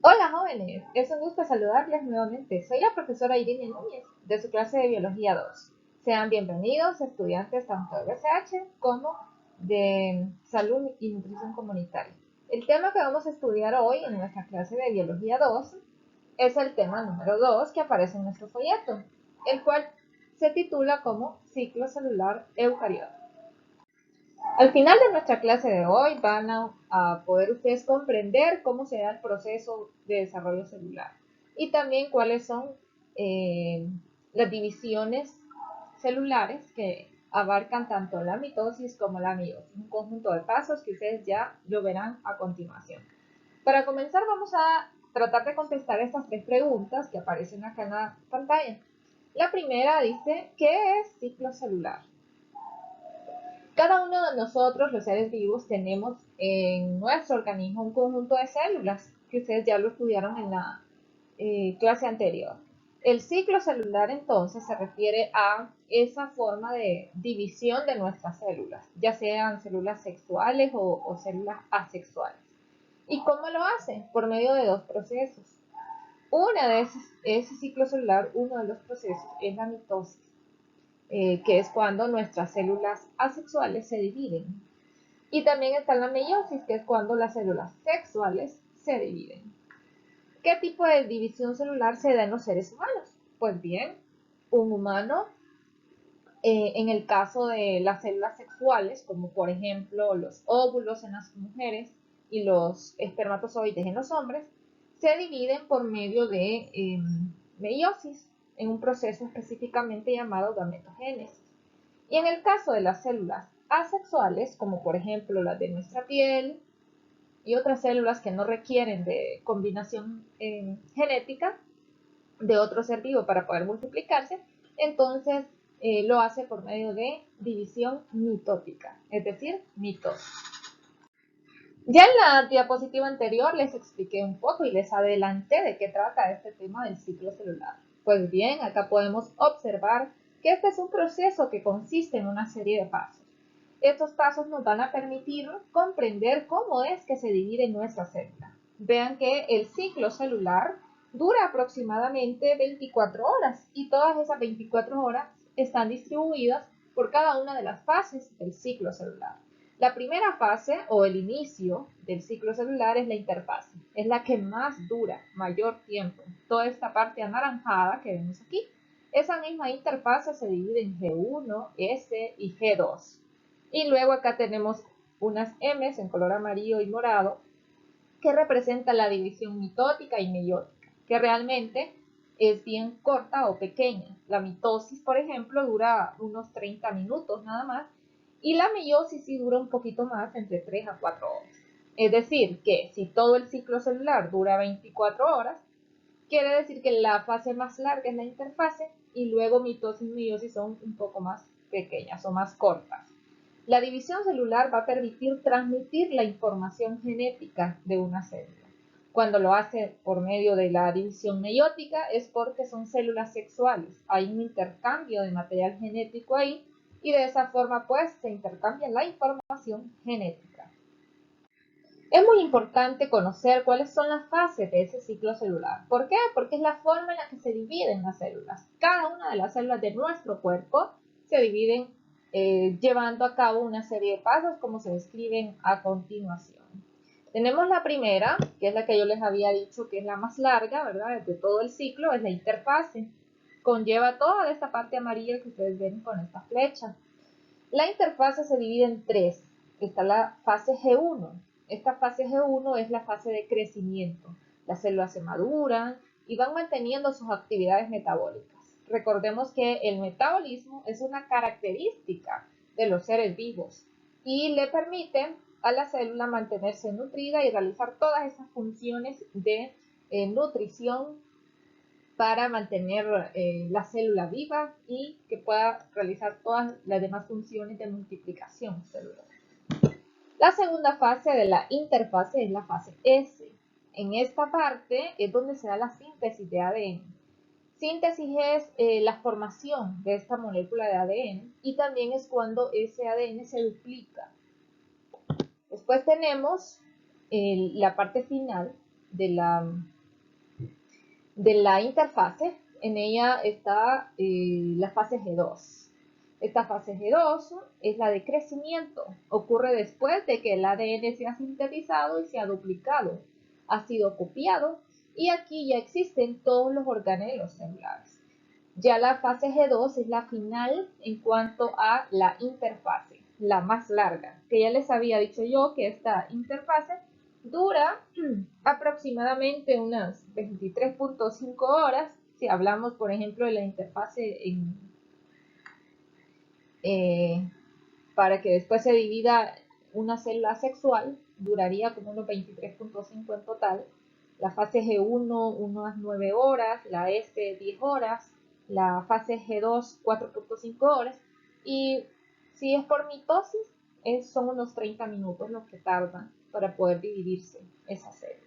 Hola jóvenes, es un gusto saludarles nuevamente. Soy la profesora Irene Núñez de su clase de Biología 2. Sean bienvenidos estudiantes tanto de BCH como de Salud y Nutrición Comunitaria. El tema que vamos a estudiar hoy en nuestra clase de Biología 2 es el tema número 2 que aparece en nuestro folleto, el cual se titula como Ciclo Celular Eucariota. Al final de nuestra clase de hoy van a poder ustedes comprender cómo se da el proceso de desarrollo celular y también cuáles son eh, las divisiones celulares que abarcan tanto la mitosis como la meiosis, un conjunto de pasos que ustedes ya lo verán a continuación. Para comenzar vamos a tratar de contestar estas tres preguntas que aparecen acá en la pantalla. La primera dice, ¿qué es ciclo celular? Cada uno de nosotros, los seres vivos, tenemos en nuestro organismo un conjunto de células, que ustedes ya lo estudiaron en la clase anterior. El ciclo celular entonces se refiere a esa forma de división de nuestras células, ya sean células sexuales o células asexuales. ¿Y cómo lo hace? Por medio de dos procesos. Una de ese ciclo celular, uno de los procesos es la mitosis, que es cuando nuestras células asexuales se dividen. Y también está la meiosis, que es cuando las células sexuales se dividen. ¿Qué tipo de división celular se da en los seres humanos? Pues bien, un humano, en el caso de las células sexuales, como por ejemplo los óvulos en las mujeres y los espermatozoides en los hombres, se dividen por medio de meiosis, en un proceso específicamente llamado gametogénesis. Y en el caso de las células asexuales, como por ejemplo las de nuestra piel y otras células que no requieren de combinación genética de otro ser vivo para poder multiplicarse, entonces lo hace por medio de división mitótica, es decir, mitosis. Ya en la diapositiva anterior les expliqué un poco y les adelanté de qué trata este tema del ciclo celular. Pues bien, acá podemos observar que este es un proceso que consiste en una serie de pasos. Estos pasos nos van a permitir comprender cómo es que se divide nuestra célula. Vean que el ciclo celular dura aproximadamente 24 horas y todas esas 24 horas están distribuidas por cada una de las fases del ciclo celular. La primera fase o el inicio del ciclo celular es la interfase. Es la que más dura, mayor tiempo. Toda esta parte anaranjada que vemos aquí, esa misma interfase se divide en G1, S y G2. Y luego acá tenemos unas M's en color amarillo y morado que representan la división mitótica y meiótica, que realmente es bien corta o pequeña. La mitosis, por ejemplo, dura unos 30 minutos nada más y la meiosis sí dura un poquito más, entre 3 a 4 horas. Es decir, que si todo el ciclo celular dura 24 horas, quiere decir que la fase más larga es la interfase y luego mitosis y meiosis son un poco más pequeñas o más cortas. La división celular va a permitir transmitir la información genética de una célula. Cuando lo hace por medio de la división meiótica es porque son células sexuales. Hay un intercambio de material genético ahí y de esa forma pues se intercambia la información genética. Es muy importante conocer cuáles son las fases de ese ciclo celular. ¿Por qué? Porque es la forma en la que se dividen las células. Cada una de las células de nuestro cuerpo se dividen llevando a cabo una serie de pasos como se describen a continuación. Tenemos la primera, que es la que yo les había dicho que es la más larga, ¿verdad? De todo el ciclo, es la interfase. Conlleva toda esta parte amarilla que ustedes ven con esta flecha. La interfase se divide en tres. Está la fase G1. Esta fase G1 es la fase de crecimiento. Las células se maduran y van manteniendo sus actividades metabólicas. Recordemos que el metabolismo es una característica de los seres vivos y le permite a la célula mantenerse nutrida y realizar todas esas funciones de nutrición para mantener la célula viva y que pueda realizar todas las demás funciones de multiplicación celular. La segunda fase de la interfase es la fase S. En esta parte es donde se da la síntesis de ADN. Síntesis es la formación de esta molécula de ADN y también es cuando ese ADN se duplica. Después tenemos la parte final de la de la interfase. En ella está la fase G2. Esta fase G2 es la de crecimiento. Ocurre después de que el ADN se ha sintetizado y se ha duplicado, ha sido copiado y aquí ya existen todos los organelos celulares. Ya la fase G2 es la final en cuanto a la interfase, la más larga, que ya les había dicho yo que esta interfase dura aproximadamente unas 23.5 horas. Si hablamos, por ejemplo, de la interfase eh, para que después se divida una célula sexual, duraría como unos 23.5 en total. La fase G1, unas 9 horas, la S, 10 horas, la fase G2, 4.5 horas. Y si es por mitosis, son unos 30 minutos los que tardan para poder dividirse esa célula.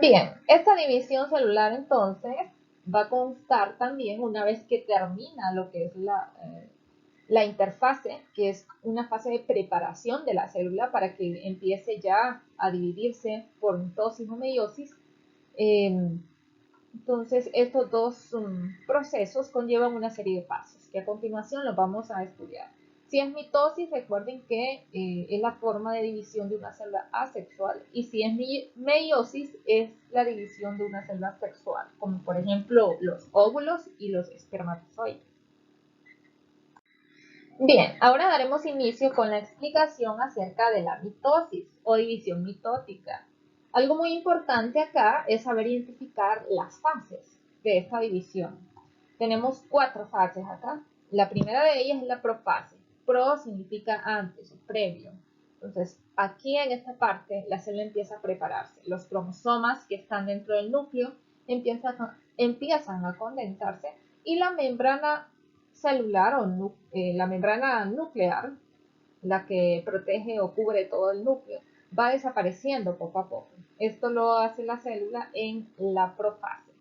Bien, esta división celular entonces va a constar también una vez que termina lo que es la interfase, que es una fase de preparación de la célula para que empiece ya a dividirse por mitosis o meiosis. Entonces, estos dos procesos conllevan una serie de pasos que a continuación los vamos a estudiar. Si es mitosis, recuerden que es la forma de división de una célula asexual, y si es meiosis, es la división de una célula sexual, como por ejemplo los óvulos y los espermatozoides. Bien, ahora daremos inicio con la explicación acerca de la mitosis o división mitótica. Algo muy importante acá es saber identificar las fases de esta división. Tenemos 4 fases acá. La primera de ellas es la profase. Pro significa antes o previo. Entonces, aquí en esta parte la célula empieza a prepararse. Los cromosomas que están dentro del núcleo empiezan a condensarse y la membrana celular o la membrana nuclear, la que protege o cubre todo el núcleo, va desapareciendo poco a poco. Esto lo hace la célula en la profase.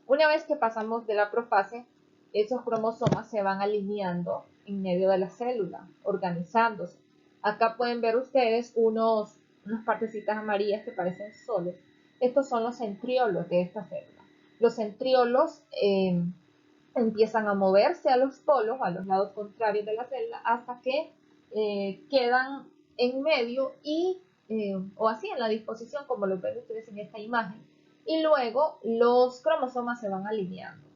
Una vez que pasamos de la profase, esos cromosomas se van alineando en medio de la célula, organizándose. Acá pueden ver ustedes unas partecitas amarillas que parecen soles. Estos son los centriolos de esta célula. Los centriolos empiezan a moverse a los polos, a los lados contrarios de la célula, hasta que quedan en medio o así en la disposición como lo ven ustedes en esta imagen, y luego los cromosomas se van alineando.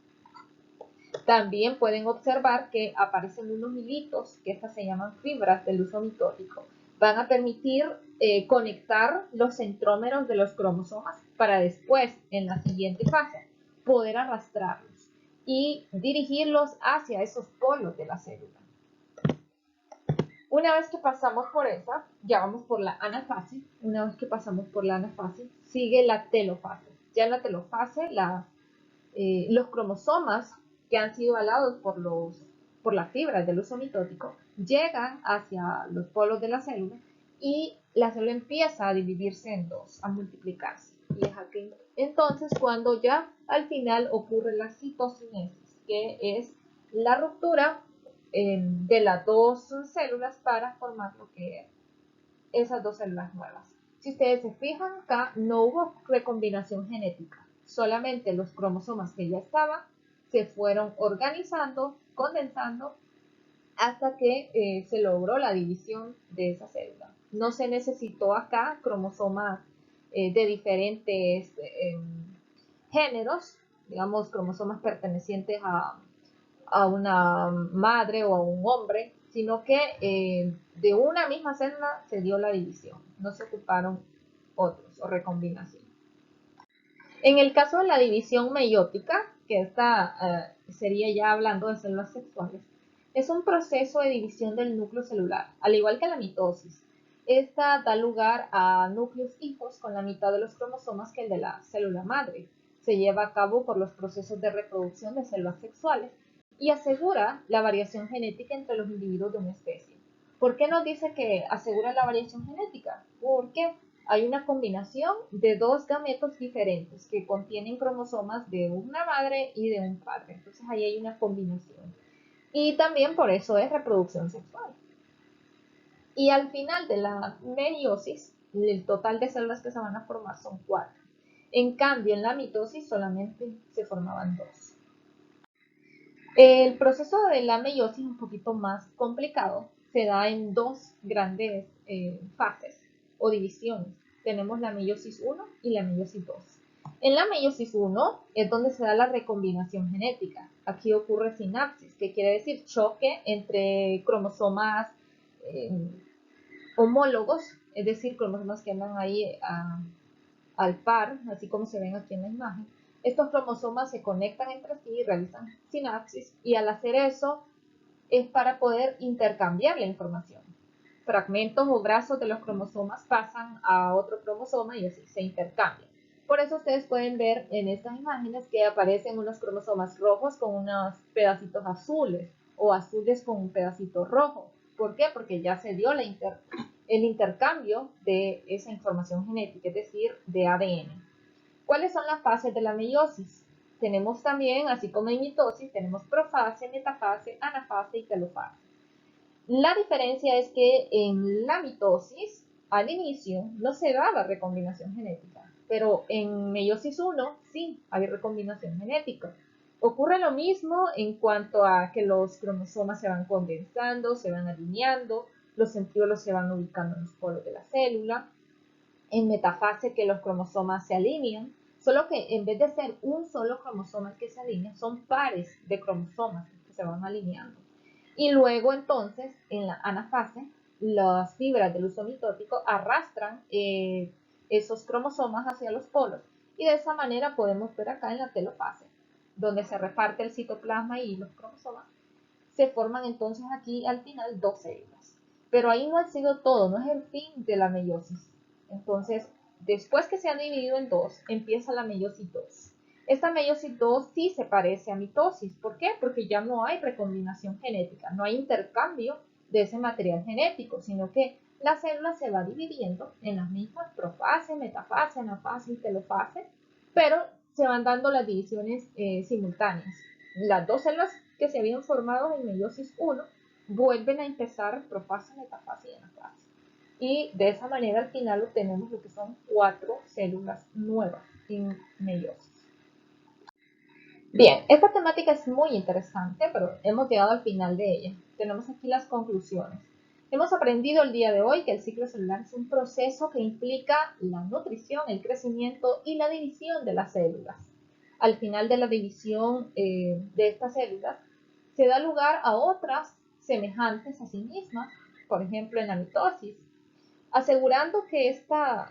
También pueden observar que aparecen unos hilitos, que estas se llaman fibras del uso mitótico. Van a permitir conectar los centrómeros de los cromosomas para después, en la siguiente fase, poder arrastrarlos y dirigirlos hacia esos polos de la célula. Una vez que pasamos por esa, ya vamos por la anafase. Una vez que pasamos por la anafase, sigue la telofase. Ya en la telofase, los cromosomas que han sido alados por las fibras del uso mitótico llegan hacia los polos de la célula y la célula empieza a dividirse en dos, a multiplicarse. Y es aquí entonces cuando ya al final ocurre la citocinesis, que es la ruptura de las dos células para formar lo que es esas dos células nuevas. Si ustedes se fijan acá, no hubo recombinación genética, solamente los cromosomas que ya estaban se fueron organizando, condensando, hasta que se logró la división de esa célula. No se necesitó acá cromosomas de diferentes géneros, digamos cromosomas pertenecientes a una madre o a un hombre, sino que de una misma célula se dio la división, no se ocuparon otros o recombinación. En el caso de la división meiótica, que esta sería ya hablando de células sexuales, es un proceso de división del núcleo celular, al igual que la mitosis. Esta da lugar a núcleos hijos con la mitad de los cromosomas que el de la célula madre. Se lleva a cabo por los procesos de reproducción de células sexuales y asegura la variación genética entre los individuos de una especie. ¿Por qué nos dice que asegura la variación genética? Porque hay una combinación de dos gametos diferentes que contienen cromosomas de una madre y de un padre. Entonces ahí hay una combinación. Y también por eso es reproducción sexual. Y al final de la meiosis, el total de células que se van a formar son 4. En cambio, en la mitosis solamente se formaban dos. El proceso de la meiosis, un poquito más complicado, se da en dos grandes fases o divisiones. Tenemos la meiosis 1 y la meiosis 2. En la meiosis 1 es donde se da la recombinación genética. Aquí ocurre sinapsis, que quiere decir choque entre cromosomas homólogos, es decir, cromosomas que andan ahí al par, así como se ven aquí en la imagen. Estos cromosomas se conectan entre sí y realizan sinapsis, y al hacer eso es para poder intercambiar la información. Fragmentos o brazos de los cromosomas pasan a otro cromosoma y así se intercambian. Por eso ustedes pueden ver en estas imágenes que aparecen unos cromosomas rojos con unos pedacitos azules o azules con un pedacito rojo. ¿Por qué? Porque ya se dio el intercambio de esa información genética, es decir, de ADN. ¿Cuáles son las fases de la meiosis? Tenemos también, así como en mitosis, tenemos profase, metafase, anafase y telofase. La diferencia es que en la mitosis, al inicio, no se daba recombinación genética, pero en meiosis 1 sí hay recombinación genética. Ocurre lo mismo en cuanto a que los cromosomas se van condensando, se van alineando, los centriolos se van ubicando en los polos de la célula. En metafase que los cromosomas se alinean, solo que en vez de ser un solo cromosoma el que se alinea, son pares de cromosomas que se van alineando. Y luego entonces, en la anafase, las fibras del uso mitótico arrastran esos cromosomas hacia los polos. Y de esa manera podemos ver acá en la telofase, donde se reparte el citoplasma y los cromosomas, se forman entonces aquí al final dos células. Pero ahí no ha sido todo, no es el fin de la meiosis. Entonces, después que se han dividido en dos, empieza la meiosis 2. Esta meiosis 2 sí se parece a mitosis. ¿Por qué? Porque ya no hay recombinación genética, no hay intercambio de ese material genético, sino que la célula se va dividiendo en las mismas profase, metafase, anafase y telofase, pero se van dando las divisiones simultáneas. Las dos células que se habían formado en meiosis 1 vuelven a empezar profase, metafase y anafase. Y de esa manera al final obtenemos lo que son 4 células nuevas en meiosis. Bien, esta temática es muy interesante, pero hemos llegado al final de ella. Tenemos aquí las conclusiones. Hemos aprendido el día de hoy que el ciclo celular es un proceso que implica la nutrición, el crecimiento y la división de las células. Al final de la división de estas células, se da lugar a otras semejantes a sí mismas, por ejemplo en la mitosis, asegurando que esta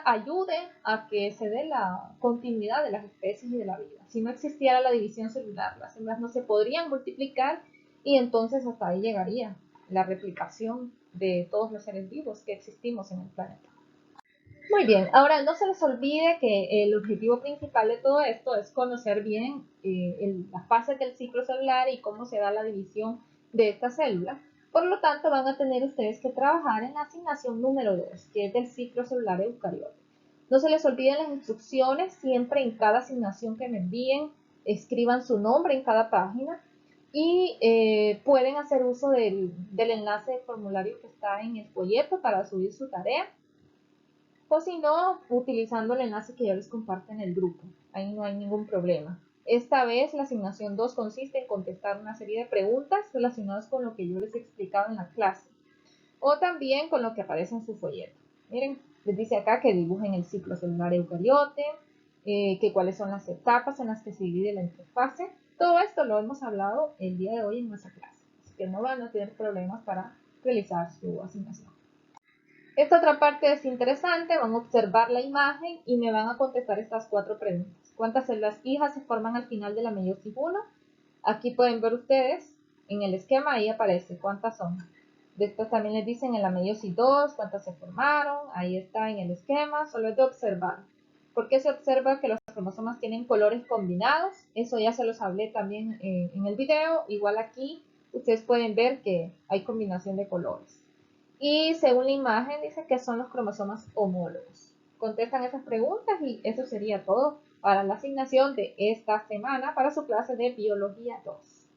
ayude a que se dé la continuidad de las especies y de la vida. Si no existiera la división celular, las células no se podrían multiplicar y entonces hasta ahí llegaría la replicación de todos los seres vivos que existimos en el planeta. Muy bien, ahora no se les olvide que el objetivo principal de todo esto es conocer bien las fases del ciclo celular y cómo se da la división de estas células. Por lo tanto, van a tener ustedes que trabajar en la asignación número 2, que es del ciclo celular eucariote. No se les olviden las instrucciones, siempre en cada asignación que me envíen, escriban su nombre en cada página y pueden hacer uso del enlace de formulario que está en el folleto para subir su tarea. O si no, utilizando el enlace que yo les comparto en el grupo. Ahí no hay ningún problema. Esta vez la asignación 2 consiste en contestar una serie de preguntas relacionadas con lo que yo les he explicado en la clase. O también con lo que aparece en su folleto. Miren, les dice acá que dibujen el ciclo celular eucariote, que cuáles son las etapas en las que se divide la interfase. Todo esto lo hemos hablado el día de hoy en nuestra clase. Así que no van a tener problemas para realizar su asignación. Esta otra parte es interesante, van a observar la imagen y me van a contestar estas 4 preguntas. ¿Cuántas células hijas se forman al final de la meiosis 1? Aquí pueden ver ustedes, en el esquema ahí aparece cuántas son. Después también les dicen en la meiosis 2 cuántas se formaron, ahí está en el esquema, solo es de observar. ¿Por qué se observa que los cromosomas tienen colores combinados? Eso ya se los hablé también en el video, igual aquí ustedes pueden ver que hay combinación de colores. Y según la imagen dice que son los cromosomas homólogos. Contestan esas preguntas y eso sería todo para la asignación de esta semana para su clase de Biología 2.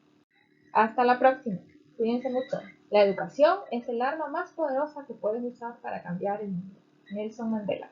Hasta la próxima. Cuídense mucho. La educación es el arma más poderosa que puedes usar para cambiar el mundo. Nelson Mandela.